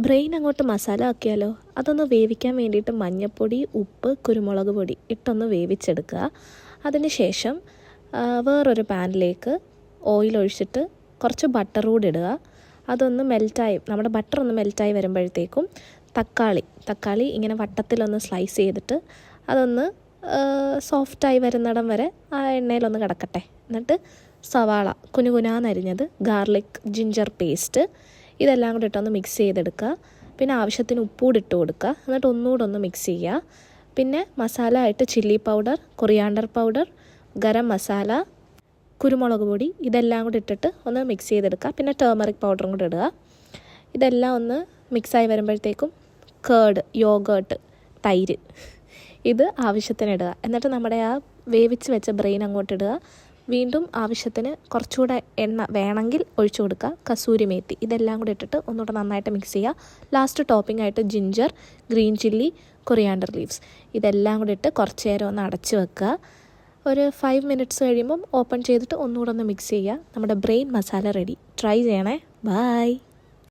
Brain അങ്ങോട്ട് മസാല ആക്കിയാലോ. അതൊന്ന് വേവിക്കാൻ വേണ്ടിയിട്ട് മഞ്ഞൾപ്പൊടി, ഉപ്പ്, കുരുമുളക് പൊടി ഇട്ടൊന്ന് വേവിച്ചെടുക്കുക. അതിന് ശേഷം വേറൊരു പാനിലേക്ക് ഓയിൽ ഒഴിച്ചിട്ട് കുറച്ച് ബട്ടർ കൂടി ഇടുക. അതൊന്ന് മെൽറ്റായി, നമ്മുടെ ബട്ടർ ഒന്ന് മെൽറ്റായി വരുമ്പോഴത്തേക്കും തക്കാളി ഇങ്ങനെ വട്ടത്തിലൊന്ന് സ്ലൈസ് ചെയ്തിട്ട് അതൊന്ന് സോഫ്റ്റായി വരുന്നിടം വരെ ആ എണ്ണയിലൊന്ന് കിടക്കട്ടെ. എന്നിട്ട് സവാള കുനുകുനാന്നരിഞ്ഞത്, ഗാർലിക് ജിഞ്ചർ പേസ്റ്റ് ഇതെല്ലാം കൂടി ഇട്ടൊന്ന് മിക്സ് ചെയ്തെടുക്കുക. പിന്നെ ആവശ്യത്തിന് ഉപ്പൂടി ഇട്ട് കൊടുക്കുക. എന്നിട്ട് ഒന്നുകൂടെ ഒന്ന് മിക്സ് ചെയ്യുക. പിന്നെ മസാല ആയിട്ട് chilli powder, coriander powder, garam masala, കുരുമുളക് പൊടി ഇതെല്ലാം കൂടി ഇട്ടിട്ട് ഒന്ന് മിക്സ് ചെയ്തെടുക്കുക. പിന്നെ ടേമറിക് പൗഡറും കൂടി ഇടുക. ഇതെല്ലാം ഒന്ന് മിക്സായി വരുമ്പോഴത്തേക്കും യോഗേർട്ട്, തൈര് ഇത് ആവശ്യത്തിന് ഇടുക. എന്നിട്ട് നമ്മുടെ ആ വേവിച്ച് വെച്ച ബ്രെയിൻ അങ്ങോട്ട് ഇടുക. വീണ്ടും ആവശ്യത്തിന് കുറച്ചുകൂടെ എണ്ണ വേണമെങ്കിൽ ഒഴിച്ചു കൊടുക്കുക. കസൂരി മേത്തി ഇതെല്ലാം കൂടി ഇട്ടിട്ട് ഒന്നുകൂടെ നന്നായിട്ട് മിക്സ് ചെയ്യുക. ലാസ്റ്റ് ടോപ്പിംഗ് ആയിട്ട് ginger, green chilli, coriander leaves ഇതെല്ലാം കൂടി ഇട്ട് കുറച്ച് നേരം ഒന്ന് അടച്ച് വെക്കുക. ഒരു 5 മിനിറ്റ്സ് കഴിയുമ്പം ഓപ്പൺ ചെയ്തിട്ട് ഒന്നുകൂടെ ഒന്ന് മിക്സ് ചെയ്യുക. നമ്മുടെ ബ്രെയിൻ മസാല റെഡി. ട്രൈ ചെയ്യണേ. ബൈ.